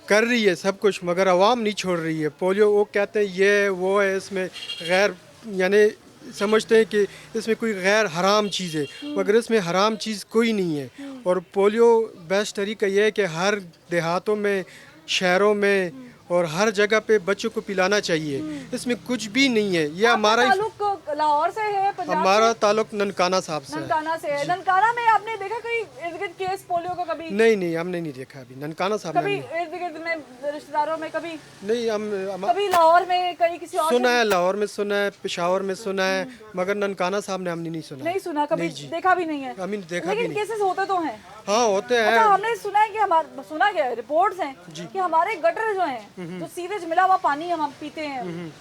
कर रही है सब कुछ, मगर आवाम नहीं छोड़ रही है। पोलियो वो कहते हैं ये वो है, इसमें गैर यानी समझते हैं कि इसमें कोई गैर हराम चीज़ है, मगर इसमें हराम चीज़ कोई नहीं है। और पोलियो बेस्ट तरीका ये है कि हर देहातों में, शहरों में और हर जगह पे बच्चों को पिलाना चाहिए। इसमें कुछ भी नहीं है। ये हमारा ताल्लुक लाहौर से है, पंजाब हमारा से? ताल्लुक ननकाना साहब से है। ननकाना से है। ननकाना में आपने देखा कोई इर्द गिर्द केस पोलियो का? कभी नहीं हमने नहीं देखा अभी ननकाना साहब कभी ने इर्द गिर्द में रिश्तेदारों में कभी नहीं। हम कभी लाहौर में, कहीं किसी और सुना से? है, लाहौर में सुना है, पेशावर में सुना है, मगर ननकाना साहब ने हमने नहीं सुना। नहीं सुना, कभी नहीं जी। देखा भी नहीं है। हमने देखा भी लेकिन नहीं। केसेस होते तो हैं। हाँ होते हैं। अच्छा, हमने सुना है कि हमारे सुना क्या रिपोर्ट्स हैं कि हमारे गटर जो हैं, जो सीवेज मिला हुआ पानी हम पीते हैं,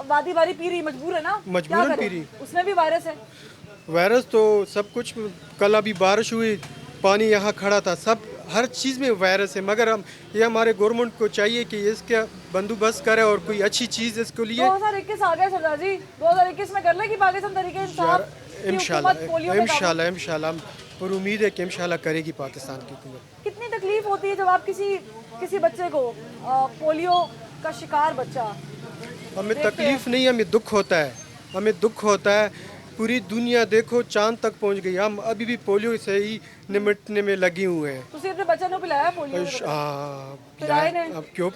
वादी वारी पी रही, मजबूर है ना, मजबूरन क्या करें? पी रही। उसमें भी वायरस है। वायरस तो सब कुछ, कल अभी बारिश हुई, पानी यहाँ खड़ा था, सब हर चीज़ में वायरस है। मगर हम ये हमारे गवर्नमेंट को चाहिए कि इसका बंदोबस्त करे और कोई अच्छी चीज़ इसके लिए 2021 आ गया सरदार जी, 2021 में कर लेगी पाकिस्तान तरीके इंसाफ की हुकूमत पोलियो पे काबू? इंशाल्लाह और उम्मीद है कि इंशाल्लाह करेगी पाकिस्तान की हुकूमत। कितनी तकलीफ होती है जब आप किसी बच्चे को पोलियो का शिकार बच्चा? हमें तकलीफ नहीं, हमें दुख होता है, हमें दुख होता है। पूरी दुनिया देखो चांद तक पहुंच गई, हम अभी भी पोलियो से ही निपटने में लगे हुए हैं। ਤੁਸੀਂ अपने बच्चों को पिलाया पोलियो? पिलाया नहीं? अब क्यों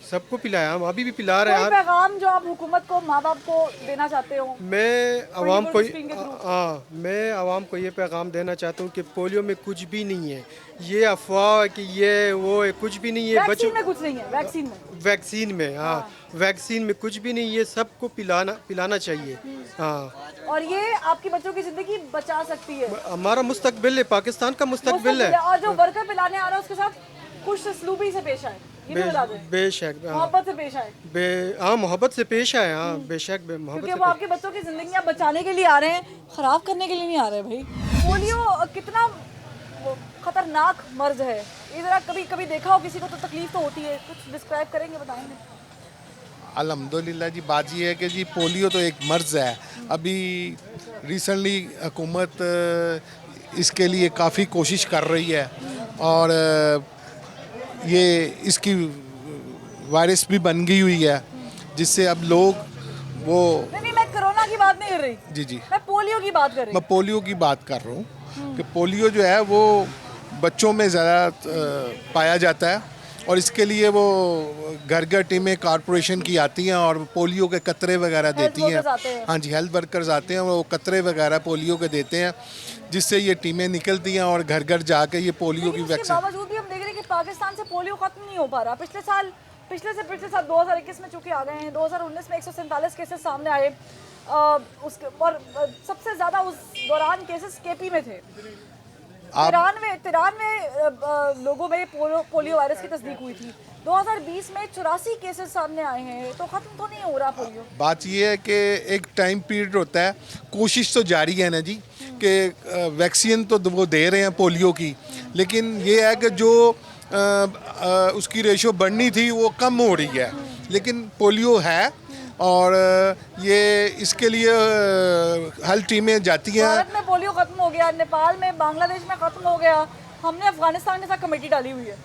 सबको पिलाया, हम अभी भी पिला रहे कोई हैं। पैगाम जो आप हुकूमत को, माँ बाप को देना चाहते हो? मैं आवाम को स्क्रीन के थ्रू। मैं आवाम को ये पैगाम देना चाहता हूँ कि पोलियो में कुछ भी नहीं है, ये अफवाह है कि ये वो है, कुछ भी नहीं है। वैक्सीन में कुछ नहीं है, वैक्सीन में वैक्सीन में कुछ भी नहीं, ये सबको पिलाना चाहिए। हाँ, और ये आपके बच्चों की जिंदगी बचा सकती है। हमारा मुस्तकबिल है, पाकिस्तान का मुस्तकबिल है। और जो वर्कर पिलाने आ रहा है उसके साथ खुश सलूबी से पेश आए, ये भी बता दें। बेशक मोहब्बत से पेश आए। हाँ मोहब्बत से पेश आए। हाँ बेशक मोहब्बत क्योंकि से वो आपके बच्चों की जिंदगियां बचाने के लिए आ रहे हैं, खराब करने के लिए नहीं आ रहे भाई। पोलियो कितना खतरनाक मर्ज है, ये जरा कभी कभी देखा हो किसी को तो तकलीफ तो होती है, कुछ डिस्क्राइब करेंगे, बताएंगे? अल्हम्दुलिल्लाह जी, बात ये है कि जी पोलियो तो एक मर्ज़ है। अभी रिसेंटली हुकूमत इसके लिए काफ़ी कोशिश कर रही है और ये इसकी वायरस भी बन गई हुई है, जिससे अब लोग वो नहीं, मैं कोरोना की बात नहीं कर रही जी मैं पोलियो की बात कर रही मैं पोलियो की बात कर रहा हूँ कि पोलियो जो है वो बच्चों में ज़्यादा पाया जाता है और इसके लिए वो घर घर टीमें कॉरपोरेशन की आती हैं और पोलियो के कतरे वगैरह देती हैं। हाँ जी, हेल्थ वर्कर्स आते हैं, वो कतरे वगैरह पोलियो के देते हैं, जिससे ये टीमें निकलती हैं और घर घर जाके ये पोलियो की वैक्सीन। बावजूद भी हम देख रहे हैं कि पाकिस्तान से पोलियो खत्म नहीं हो पा रहा। पिछले साल 2021 में चूंकि आ गए हैं, 2019 में 147 केसेस सामने आए, उसके और सबसे ज़्यादा उस दौरान केसेस केपी में थे। 93 लोगों में पोलियो वायरस की तस्दीक हुई थी। 2020 में 84 केसेस सामने आए हैं, तो खत्म तो नहीं हो रहा पोलियो। बात ये है कि एक टाइम पीरियड होता है, कोशिश तो जारी है ना जी कि वैक्सीन तो वो दे रहे हैं पोलियो की, लेकिन ये है कि जो उसकी रेशो बढ़नी थी वो कम हो रही है, लेकिन पोलियो है और ये इसके लिए हेल्थ टीमें जाती हैं। भारत में पोलियो खत्म हो गया, नेपाल में, बांग्लादेश में ख़त्म हो गया, हमने अफगानिस्तान के साथ कमेटी डाली हुई है,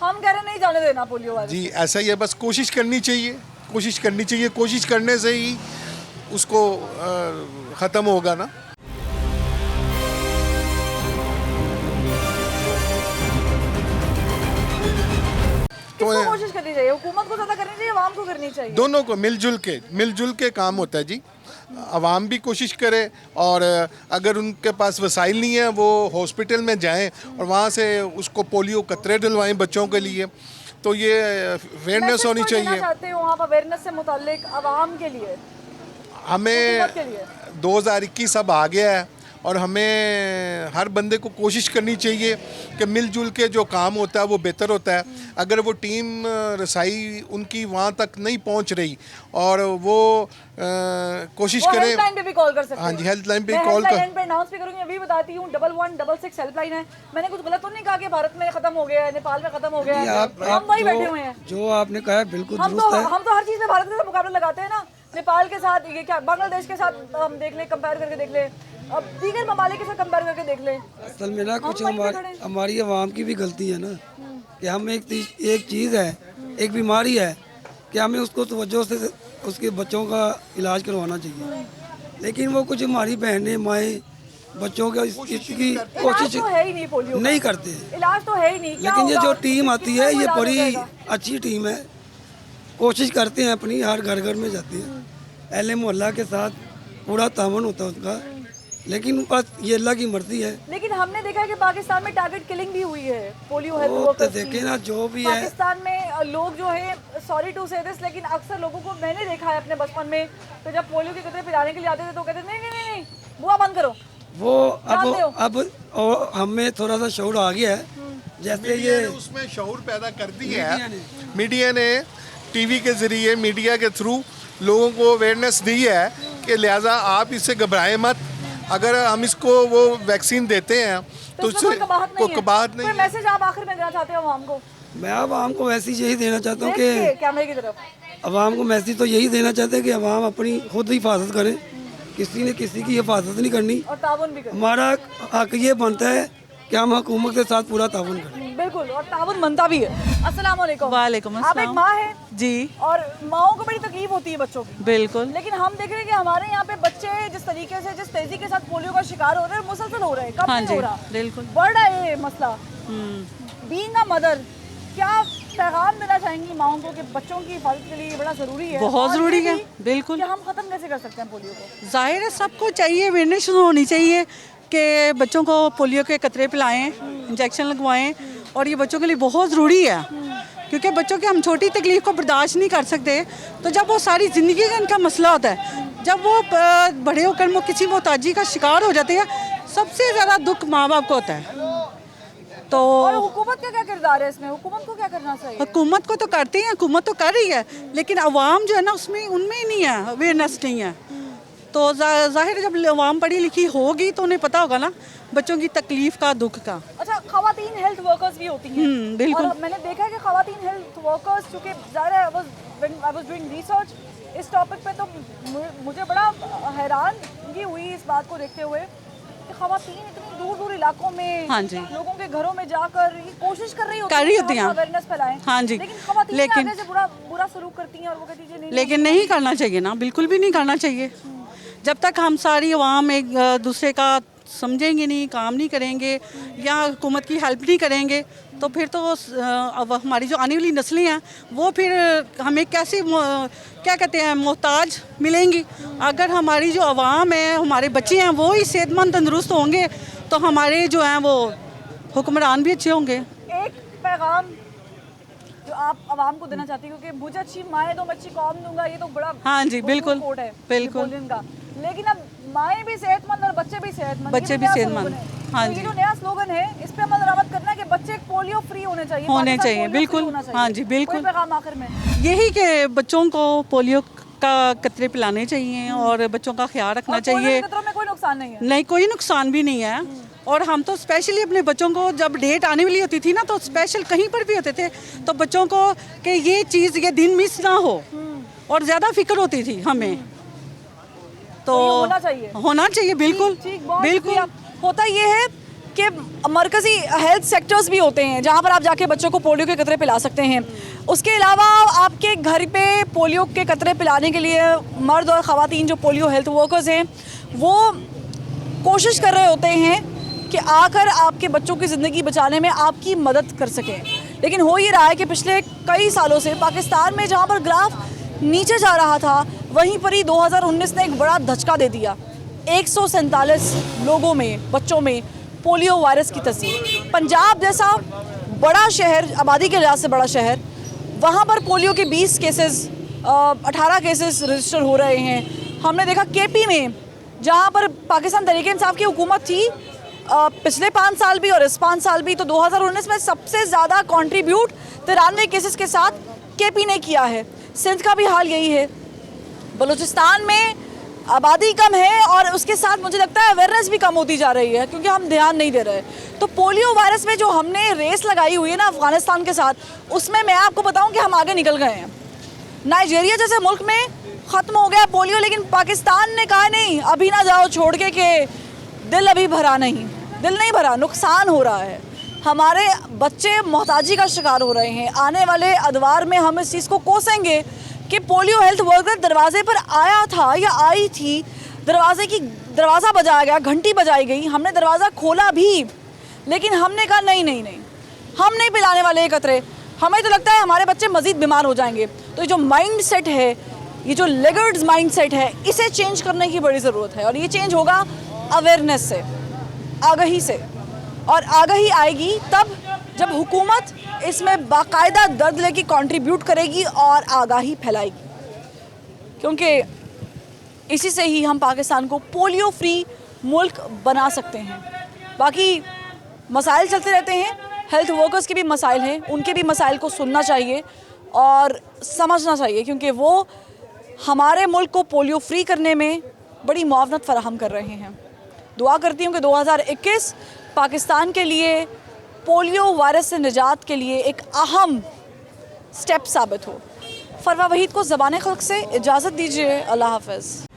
हम कह रहे नहीं जाने देना पोलियो वायरस। जी ऐसा ही है, बस कोशिश करनी चाहिए, कोशिश करनी चाहिए, कोशिश करने से ही उसको ख़त्म होगा ना। किसको कोशिश करनी चाहिए? हुकूमत को ज़्यादा करनी चाहिए, आवाम को करनी चाहिए? दोनों को मिलजुल के काम होता है जी। आवाम भी कोशिश करे और अगर उनके पास वसाइल नहीं है वो हॉस्पिटल में जाएं और वहाँ से उसको पोलियो कतरे डलवाएं बच्चों के लिए, तो ये अवेयरनेस होनी चाहिए। चाहते हो आप अवेयरनेस से मुताल्लिक आवाम के लिए? हमें 2021 अब आ गया है और हमें हर बंदे को कोशिश करनी चाहिए कि मिलजुल के जो काम होता है वो बेहतर होता है। अगर वो टीम रसाई उनकी वहाँ तक नहीं पहुँच रही और वो कोशिश करें, हेल्पलाइन पे भी कॉल कर सकते हैं। हाँ जी, हेल्पलाइन पे कॉल कर, हेल्पलाइन पे अनाउंस भी करूँगी, अभी बताती हूँ 1166 हेल्पलाइन है। मैंने कुछ गलत तो नहीं कहा कि भारत में खत्म हो गया है, नेपाल में खत्म हो गया है, हम वही बैठे हुए हैं। जो आपने कहा बिल्कुल हम तो हर चीज़ में भारत के साथ मुकाबला लगाते हैं ना, नेपाल के साथ, ये क्या बांग्लादेश के साथ हम देख लें, कंपेयर करके देख लें, अब दीगर ममालिक के साथ कंपेयर करके देख लें। असल में ना कुछ हमारी आवाम की भी गलती है ना कि हम एक चीज़ है, एक बीमारी है कि हमें उसको तवज्जो से उसके बच्चों का इलाज करवाना चाहिए, लेकिन वो कुछ हमारी बहनें माएँ बच्चों का इसकी कोशिश तो है ही नहीं, पोलियो नहीं करते, इलाज तो है ही नहीं। लेकिन ये जो टीम आती है ये बड़ी अच्छी टीम है, कोशिश करते हैं अपनी, हर घर घर में जाते हैं, अहले मोहल्ला के साथ पूरा तावन होता है उसका, लेकिन बस ये अल्लाह की मर्जी है। लेकिन हमने देखा है कि पाकिस्तान में टारगेट किलिंग भी हुई है पोलियो हेल्थ वर्कर्स की। देखे ना जो भी है पाकिस्तान में लोग जो है, सॉरी टू से दिस, लेकिन अक्सर लोगों को मैंने देखा है अपने बचपन में, तो जब पोलियो के कतरे पिलाने के लिए आते थे तो कहते नहीं बुआ बंद करो वो। अब हमें थोड़ा सा शऊर आ गया है, जैसे ये उसमें शऊर पैदा कर दी है मीडिया ने, टीवी के जरिए, मीडिया के थ्रू लोगों को अवेयरनेस दी है कि लिहाजा आप इससे घबराएं मत, अगर हम इसको वो वैक्सीन देते हैं तो उससे कोई कबाहत नहीं है। मैसेज आप आखिर में देना चाहते हो आवाम को? मैं आवाम को मैसेज यही देना चाहता हूँ कि कैमरे की तरफ आवाम को मैसेज तो यही देना चाहते हैं कि आवाम अपनी खुद हिफाजत करें, किसी ने किसी की हिफाजत नहीं करनी और ताउन भी करें। हमारा हक ये बनता है कि हम हुकूमत के साथ पूरा ताउन करें। बिल्कुल, और ताउन बनता भी है। अस्सलाम वालेकुम। वालेकुम आप एक माँ हैं जी, और माओं को बड़ी तकलीफ होती है बच्चों की, बिल्कुल, लेकिन हम देख रहे हैं कि हमारे यहाँ पे बच्चे जिस तरीके से, जिस तेजी के साथ पोलियो का शिकार हो रहे हैं, मुसलसल हो रहे हैं, कम नहीं हो रहा, बिल्कुल बढ़ रहा है ये मसला। बीइंग अ मदर, क्या पैगाम देना चाहेंगी माओं को कि बच्चों की हिफाजत के लिए बड़ा ज़रूरी है? बहुत ज़रूरी है, बिल्कुल। कि हम ख़त्म कैसे कर सकते हैं पोलियो को? जाहिर है सबको चाहिए, अवेयरनेस होनी चाहिए कि बच्चों को पोलियो के कतरे पिलाएं, इंजेक्शन लगवाएं, और ये बच्चों के लिए बहुत ज़रूरी है, क्योंकि बच्चों की हम छोटी तकलीफ़ को बर्दाश्त नहीं कर सकते, तो जब वो सारी ज़िंदगी का इनका मसला होता है, जब वो बड़े होकर वो किसी मोहताजी का शिकार हो जाते हैं, सबसे ज़्यादा दुख माँ बाप को होता है। तो और हुकूमत का क्या किरदार है इसमें? हुकूमत को क्या करना चाहिए? हुकूमत को तो करते हैं, हुकूमत तो कर रही है, लेकिन अवाम जो है ना उसमें उनमें ही नहीं है, अवेयरनेस नहीं है। तो जाहिर है जब अवाम पढ़ी लिखी होगी तो उन्हें पता होगा ना बच्चों की तकलीफ का, दुख का। अच्छा, खवातीन हेल्थ वर्कर्स भी होती हैं, बिल्कुल। और मैंने देखा है कि खवातीन हेल्थ वर्कर्स, चूँकि ज़ाहिर है आई वाज डूइंग रिसर्च इस टॉपिक पे, तो मुझे बड़ा हैरानगी हुई इस बात को देखते हुए कि खवातीन इतनी दूर दूर इलाकों में, हाँ जी, लोगों के घरों में जाकर ये कोशिश कर रही होती हैं अवेयरनेस फैलाएं, हाँ जी, लेकिन खवातीन आगे से बुरा सलूक करती हैं और वो कहती है नहीं, लेकिन नहीं करना चाहिए ना, बिल्कुल भी नहीं करना चाहिए। जब तक हम सारी अवाम एक दूसरे का समझेंगे नहीं, काम नहीं करेंगे या हुकूमत की हेल्प नहीं करेंगे, तो फिर तो अब हमारी जो आने वाली नस्लें हैं वो फिर हमें कैसे क्या कहते हैं मोहताज मिलेंगी। अगर हमारी जो अवाम है, हमारे बच्चे हैं, वो ही सेहतमंद तंदुरुस्त होंगे तो हमारे जो हैं वो हुक्मरान भी अच्छे होंगे। एक पैगाम जो आप आवाम को देना चाहती है, क्योंकि मुझे अच्छी माएँ तो मैं अच्छी कौम दूंगा, ये तो बड़ा हाँ जी बिल्कुल कोट है बिल्कुल का, लेकिन अब माएँ भी सेहतमंद और बच्चे भी सेहतमंद, बच्चे भी सेहतमंद, हाँ जी, ये जो नया स्लोगन है इस पे अमल दरामद करना है कि बच्चे पोलियो फ्री होने चाहिए, बिल्कुल, हाँ जी बिल्कुल। पैगाम आखिर में यही कि बच्चों को पोलियो का कतरे पिलाने चाहिए और बच्चों का ख्याल रखना चाहिए। में कोई नुकसान नहीं है? नहीं, कोई नुकसान भी नहीं है। और हम तो स्पेशली अपने बच्चों को, जब डेट आने वाली होती थी ना, तो स्पेशल कहीं पर भी होते थे तो बच्चों को कि ये चीज़, ये दिन मिस ना हो, और ज़्यादा फिक्र होती थी हमें, तो होना चाहिए बिल्कुल बिल्कुल। होता ये है कि मरकज़ी हेल्थ सेक्टर्स भी होते हैं जहाँ पर आप जाके बच्चों को पोलियो के कतरे पिला सकते हैं। उसके अलावा आपके घर पे पोलियो के कतरे पिलाने के लिए मर्द और ख़वातीन जो पोलियो हेल्थ वर्कर्स हैं वो कोशिश कर रहे होते हैं कि आकर आपके बच्चों की ज़िंदगी बचाने में आपकी मदद कर सकें। लेकिन हो ये रहा है कि पिछले कई सालों से पाकिस्तान में जहाँ पर ग्राफ नीचे जा रहा था वहीं पर ही 2019 ने एक बड़ा धचका दे दिया। 147 लोगों में, बच्चों में पोलियो वायरस की तस्वीर। पंजाब जैसा बड़ा शहर, आबादी के लिहाज से बड़ा शहर, वहाँ पर पोलियो के 20 केसेस 18 केसेस रजिस्टर हो रहे हैं। हमने देखा केपी में जहाँ पर पाकिस्तान तहरीक-ए-इंसाफ की हुकूमत थी पिछले 5 साल भी और इस 5 साल भी, तो 2019 में सबसे ज़्यादा कंट्रीब्यूट 93 केसेस के साथ केपी ने किया है। सिंध का भी हाल यही है। बलूचिस्तान में आबादी कम है और उसके साथ मुझे लगता है अवेयरनेस भी कम होती जा रही है क्योंकि हम ध्यान नहीं दे रहे। तो पोलियो वायरस में जो हमने रेस लगाई हुई है ना अफ़गानिस्तान के साथ, उसमें मैं आपको बताऊं कि हम आगे निकल गए हैं। नाइजीरिया जैसे मुल्क में ख़त्म हो गया पोलियो, लेकिन पाकिस्तान ने कहा नहीं, अभी ना जाओ छोड़ के, कि दिल अभी भरा नहीं, दिल नहीं भरा, नुकसान हो रहा है। हमारे बच्चे मोहताजी का शिकार हो रहे हैं। आने वाले अदवार में हम इस चीज़ को कोसेंगे कि पोलियो हेल्थ वर्कर दरवाजे पर आया था या आई थी, दरवाज़ा बजाया गया, घंटी बजाई गई, हमने दरवाज़ा खोला भी, लेकिन हमने कहा नहीं नहीं नहीं, हम नहीं पिलाने वाले ये कतरे। हमें तो लगता है हमारे बच्चे मज़ीद बीमार हो जाएंगे। तो ये जो माइंड सेट है, ये जो लेगर्ड्स माइंड सेट है, इसे चेंज करने की बड़ी ज़रूरत है। और ये चेंज होगा अवेयरनेस से, आगाही से। और आगाही आएगी तब जब हुकूमत इसमें बाकायदा दर्द लेके कंट्रीब्यूट करेगी और आगाही फैलाएगी, क्योंकि इसी से ही हम पाकिस्तान को पोलियो फ्री मुल्क बना सकते हैं। बाकी मसाइल चलते रहते हैं, हेल्थ वर्कर्स के भी मसाइल हैं, उनके भी मसाइल को सुनना चाहिए और समझना चाहिए, क्योंकि वो हमारे मुल्क को पोलियो फ्री करने में बड़ी मुआवनत फराहम कर रहे हैं। दुआ करती हूँ कि 2021 पाकिस्तान के लिए पोलियो वायरस से निजात के लिए एक अहम स्टेप साबित हो। फरवा वहीद को ज़बान खल्क से इजाज़त दीजिए। अल्लाह हाफ़िज़।